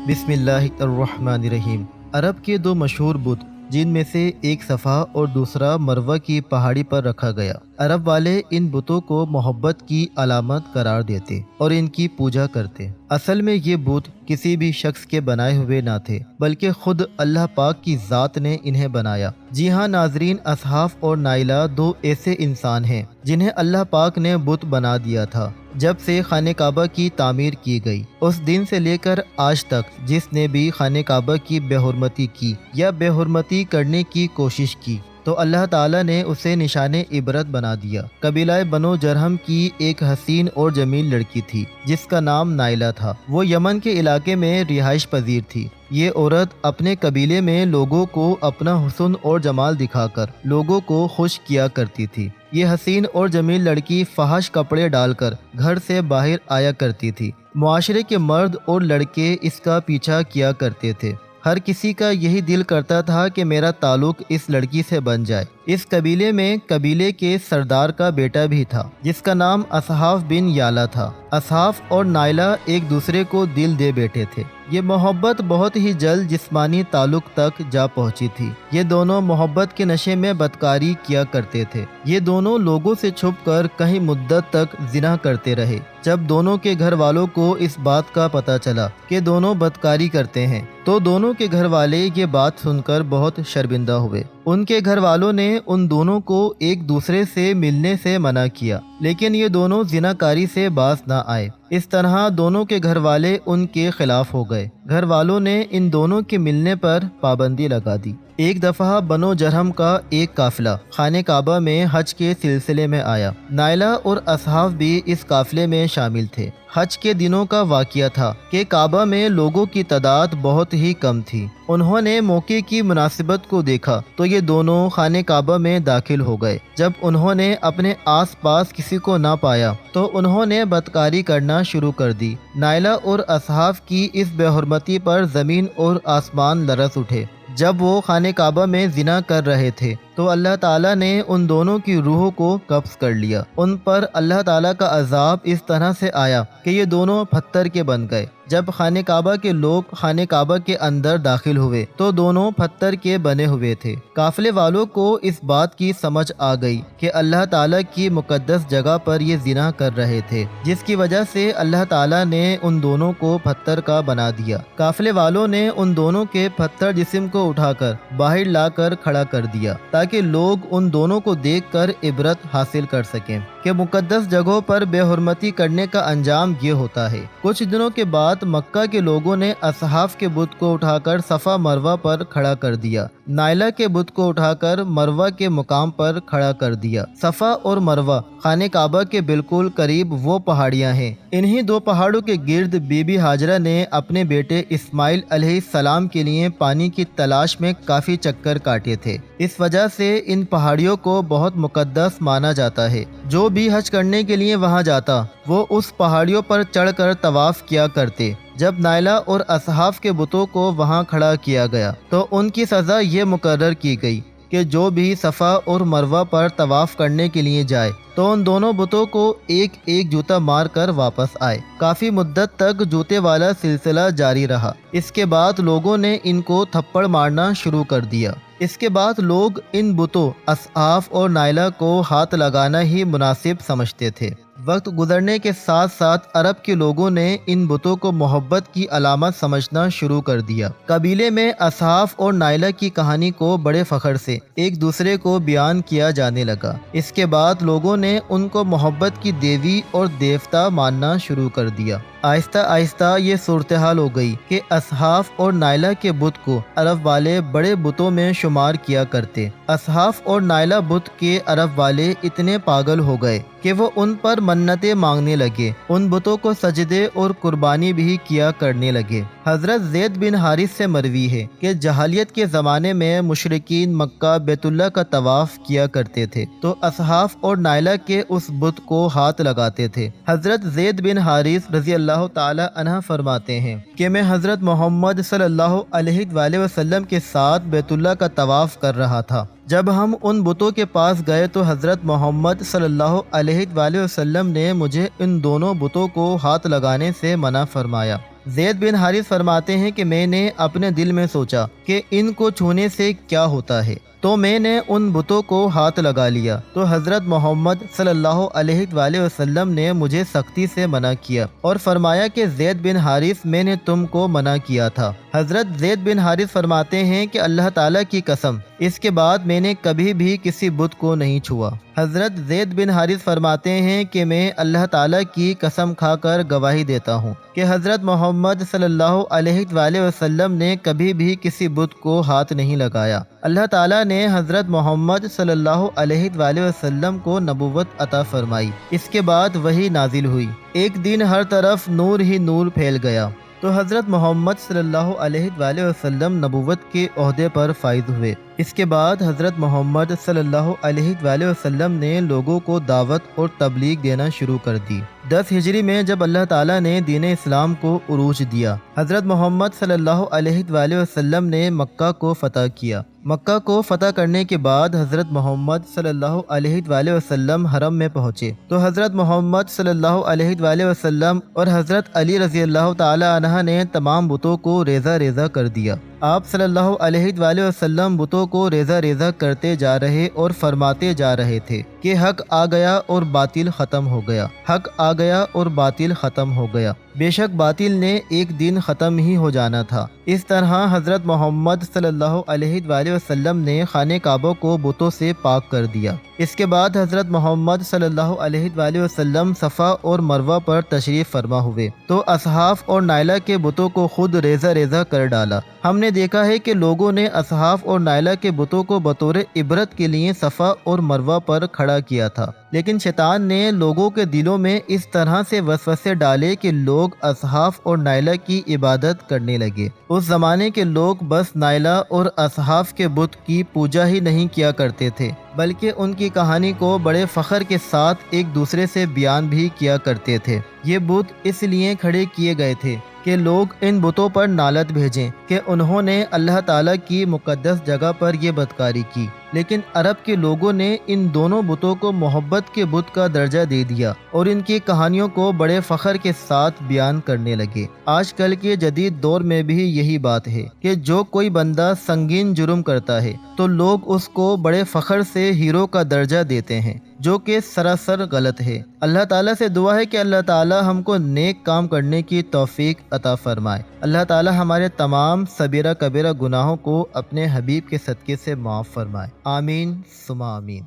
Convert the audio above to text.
بسم اللہ الرحمن الرحیم۔ عرب کے دو مشہور بت جن میں سے ایک صفا اور دوسرا مروہ کی پہاڑی پر رکھا گیا۔ عرب والے ان بتوں کو محبت کی علامت قرار دیتے اور ان کی پوجا کرتے۔ اصل میں یہ بت کسی بھی شخص کے بنائے ہوئے نہ تھے، بلکہ خود اللہ پاک کی ذات نے انہیں بنایا۔ جی ہاں ناظرین، اصحاف اور نائلہ دو ایسے انسان ہیں جنہیں اللہ پاک نے بت بنا دیا تھا۔ جب سے خانہ کعبہ کی تعمیر کی گئی، اس دن سے لے کر آج تک جس نے بھی خانہ کعبہ کی بے حرمتی کی یا بے حرمتی کرنے کی کوشش کی تو اللہ تعالیٰ نے اسے نشان عبرت بنا دیا۔ قبیلہ بنو جرہم کی ایک حسین اور جمیل لڑکی تھی جس کا نام نائلہ تھا۔ وہ یمن کے علاقے میں رہائش پذیر تھی۔ یہ عورت اپنے قبیلے میں لوگوں کو اپنا حسن اور جمال دکھا کر لوگوں کو خوش کیا کرتی تھی۔ یہ حسین اور جمیل لڑکی فحش کپڑے ڈال کر گھر سے باہر آیا کرتی تھی۔ معاشرے کے مرد اور لڑکے اس کا پیچھا کیا کرتے تھے۔ ہر کسی کا یہی دل کرتا تھا کہ میرا تعلق اس لڑکی سے بن جائے۔ اس قبیلے میں قبیلے کے سردار کا بیٹا بھی تھا جس کا نام اصحاف بن یالا تھا۔ اصحاف اور نائلہ ایک دوسرے کو دل دے بیٹھے تھے۔ یہ محبت بہت ہی جلد جسمانی تعلق تک جا پہنچی تھی۔ یہ دونوں محبت کے نشے میں بدکاری کیا کرتے تھے۔ یہ دونوں لوگوں سے چھپ کر کہیں مدت تک زنا کرتے رہے۔ جب دونوں کے گھر والوں کو اس بات کا پتہ چلا کہ دونوں بدکاری کرتے ہیں تو دونوں کے گھر والے یہ بات سن کر بہت شرمندہ ہوئے۔ ان کے گھر والوں نے ان دونوں کو ایک دوسرے سے ملنے سے منع کیا، لیکن یہ دونوں زناکاری سے باز نہ آئے۔ اس طرح دونوں کے گھر والے ان کے خلاف ہو گئے۔ گھر والوں نے ان دونوں کے ملنے پر پابندی لگا دی۔ ایک دفعہ بنو جرہم کا ایک قافلہ خانہ کعبہ میں حج کے سلسلے میں آیا۔ نائلہ اور اصحاف بھی اس قافلے میں شامل تھے۔ حج کے دنوں کا واقعہ تھا کہ کعبہ میں لوگوں کی تعداد بہت ہی کم تھی۔ انہوں نے موقع کی مناسبت کو دیکھا تو یہ دونوں خانہ کعبہ میں داخل ہو گئے۔ جب انہوں نے اپنے آس پاس کسی کو نہ پایا تو انہوں نے بدکاری کرنا شروع کر دی۔ نائلہ اور اصحاف کی اس بے حرمتی پر زمین اور آسمان لرز اٹھے۔ جب وہ خانہ کعبہ میں زنا کر رہے تھے تو اللہ تعالیٰ نے ان دونوں کی روحوں کو قبض کر لیا۔ ان پر اللہ تعالیٰ کا عذاب اس طرح سے آیا کہ یہ دونوں پتھر کے بن گئے۔ جب خانہ کعبہ کے لوگ خانہ کعبہ کے اندر داخل ہوئے تو دونوں پتھر کے بنے ہوئے تھے۔ قافلے والوں کو اس بات کی سمجھ آ گئی کہ اللہ تعالیٰ کی مقدس جگہ پر یہ زنا کر رہے تھے، جس کی وجہ سے اللہ تعالیٰ نے ان دونوں کو پتھر کا بنا دیا۔ قافلے والوں نے ان دونوں کے پتھر جسم کو اٹھا کر باہر لا کر کھڑا کر دیا تاکہ لوگ ان دونوں کو دیکھ کر عبرت حاصل کر سکیں کہ مقدس جگہوں پر بے حرمتی کرنے کا انجام یہ ہوتا ہے۔ کچھ دنوں کے بعد مکہ کے لوگوں نے اصحاف کے بت کو اٹھا کر صفا مروہ پر کھڑا کر دیا۔ نائلہ کے بت کو اٹھا کر مروہ کے مقام پر کھڑا کر دیا۔ صفا اور مروہ خانہ کعبہ کے بالکل قریب وہ پہاڑیاں ہیں۔ انہی دو پہاڑوں کے گرد بی بی ہاجرہ نے اپنے بیٹے اسماعیل علیہ السلام کے لیے پانی کی تلاش میں کافی چکر کاٹے تھے۔ اس وجہ سے ان پہاڑیوں کو بہت مقدس مانا جاتا ہے۔ جو بھی حج کرنے کے لیے وہاں جاتا وہ اس پہاڑیوں پر چڑھ کر طواف کیا کرتے۔ جب نائلہ اور اصحاف کے بتوں کو وہاں کھڑا کیا گیا تو ان کی سزا یہ مقرر کی گئی کہ جو بھی صفا اور مروہ پر طواف کرنے کے لیے جائے تو ان دونوں بتوں کو ایک ایک جوتا مار کر واپس آئے۔ کافی مدت تک جوتے والا سلسلہ جاری رہا۔ اس کے بعد لوگوں نے ان کو تھپڑ مارنا شروع کر دیا۔ اس کے بعد لوگ ان بتوں اصحاف اور نائلہ کو ہاتھ لگانا ہی مناسب سمجھتے تھے۔ وقت گزرنے کے ساتھ ساتھ عرب کے لوگوں نے ان بتوں کو محبت کی علامت سمجھنا شروع کر دیا۔ قبیلے میں اصحاف اور نائلہ کی کہانی کو بڑے فخر سے ایک دوسرے کو بیان کیا جانے لگا۔ اس کے بعد لوگوں نے ان کو محبت کی دیوی اور دیوتا ماننا شروع کر دیا۔ آہستہ آہستہ یہ صورتحال ہو گئی کہ اصحاف اور نائلہ کے بت کو عرب والے بڑے بتوں میں شمار کیا کرتے۔ اصحاف اور نائلہ بت کے عرب والے اتنے پاگل ہو گئے کہ وہ ان پر منتیں مانگنے لگے، ان بتوں کو سجدے اور قربانی بھی کیا کرنے لگے۔ حضرت زید بن حارث سے مروی ہے کہ جاہلیت کے زمانے میں مشرکین مکہ بیت اللہ کا طواف کیا کرتے تھے تو اصحاف اور نائلہ کے اس بت کو ہاتھ لگاتے تھے۔ حضرت زید بن حارث رضی اللہ تعالی عنہ فرماتے ہیں کہ میں حضرت محمد صلی اللہ علیہ وآلہ وسلم کے ساتھ بیت اللہ کا طواف کر رہا تھا۔ جب ہم ان بتوں کے پاس گئے تو حضرت محمد صلی اللہ علیہ وآلہ وسلم نے مجھے ان دونوں بتوں کو ہاتھ لگانے سے منع فرمایا۔ زید بن حارث فرماتے ہیں کہ میں نے اپنے دل میں سوچا کہ ان کو چھونے سے کیا ہوتا ہے، تو میں نے ان بتوں کو ہاتھ لگا لیا، تو حضرت محمد صلی اللہ علیہ وآلہ وسلم نے مجھے سختی سے منع کیا اور فرمایا کہ زید بن حارث میں نے تم کو منع کیا تھا۔ حضرت زید بن حارث فرماتے ہیں کہ اللہ تعالیٰ کی قسم، اس کے بعد میں نے کبھی بھی کسی بت کو نہیں چھوا۔ حضرت زید بن حارث فرماتے ہیں کہ میں اللہ تعالیٰ کی قسم کھا کر گواہی دیتا ہوں کہ حضرت محمد صلی اللہ علیہ وآلہ وسلم نے کبھی بھی کسی بت کو ہاتھ نہیں لگایا۔ اللہ تعالیٰ نے حضرت محمد صلی اللہ علیہ وآلہ وسلم کو نبوت عطا فرمائی۔ اس کے بعد وحی نازل ہوئی، ایک دن ہر طرف نور ہی نور پھیل گیا، تو حضرت محمد صلی اللہ علیہ وآلہ وسلم نبوت کے عہدے پر فائز ہوئے۔ اس کے بعد حضرت محمد صلی اللہ علیہ وآلہ وسلم نے لوگوں کو دعوت اور تبلیغ دینا شروع کر دی۔ 10 ہجری میں جب اللہ تعالیٰ نے دین اسلام کو عروج دیا، حضرت محمد صلی اللہ علیہ وآلہ وسلم نے مکہ کو فتح کیا۔ مکہ کو فتح کرنے کے بعد حضرت محمد صلی اللہ علیہ وآلہ وسلم حرم میں پہنچے، تو حضرت محمد صلی اللہ علیہ وآلہ وسلم اور حضرت علی رضی اللہ تعالی عنہ نے تمام بتوں کو ریزہ ریزہ کر دیا۔ آپ صلی اللہ علیہ وآلہ وسلم بتوں کو ریزہ ریزہ کرتے جا رہے اور فرماتے جا رہے تھے کہ حق آ گیا اور باطل ختم ہو گیا، حق آ گیا اور باطل ختم ہو گیا، بے شک باطل نے ایک دن ختم ہی ہو جانا تھا۔ اس طرح حضرت محمد صلی اللہ علیہ وآلہ وسلم نے خانہ کعبہ کو بتوں سے پاک کر دیا۔ اس کے بعد حضرت محمد صلی اللہ علیہ وآلہ وسلم صفا اور مروہ پر تشریف فرما ہوئے، تو اصحاف اور نائلہ کے بتوں کو خود ریزہ ریزہ کر ڈالا۔ ہم نے دیکھا ہے کہ لوگوں نے اصحاف اور نائلہ کے بتوں کو بطور عبرت کے لیے صفا اور مروہ پر کھڑا کیا تھا، لیکن شیطان نے لوگوں کے دلوں میں اس طرح سے وسوسے ڈالے کہ لوگ اصحاف اور نائلہ کی عبادت کرنے لگے۔ اس زمانے کے لوگ بس نائلہ اور اصحاف کے بت کی پوجا ہی نہیں کیا کرتے تھے، بلکہ ان کی کہانی کو بڑے فخر کے ساتھ ایک دوسرے سے بیان بھی کیا کرتے تھے۔ یہ بت اس لیے کھڑے کیے گئے تھے کہ لوگ ان بتوں پر نالت بھیجیں کہ انہوں نے اللہ تعالیٰ کی مقدس جگہ پر یہ بدکاری کی، لیکن عرب کے لوگوں نے ان دونوں بتوں کو محبت کے بت کا درجہ دے دیا اور ان کی کہانیوں کو بڑے فخر کے ساتھ بیان کرنے لگے۔ آج کل کے جدید دور میں بھی یہی بات ہے کہ جو کوئی بندہ سنگین جرم کرتا ہے تو لوگ اس کو بڑے فخر سے ہیرو کا درجہ دیتے ہیں، جو کہ سراسر غلط ہے۔ اللہ تعالیٰ سے دعا ہے کہ اللہ تعالیٰ ہم کو نیک کام کرنے کی توفیق عطا فرمائے۔ اللہ تعالیٰ ہمارے تمام صغیرہ کبیرہ گناہوں کو اپنے حبیب کے صدقے سے معاف فرمائے۔ آمین ثم آمین۔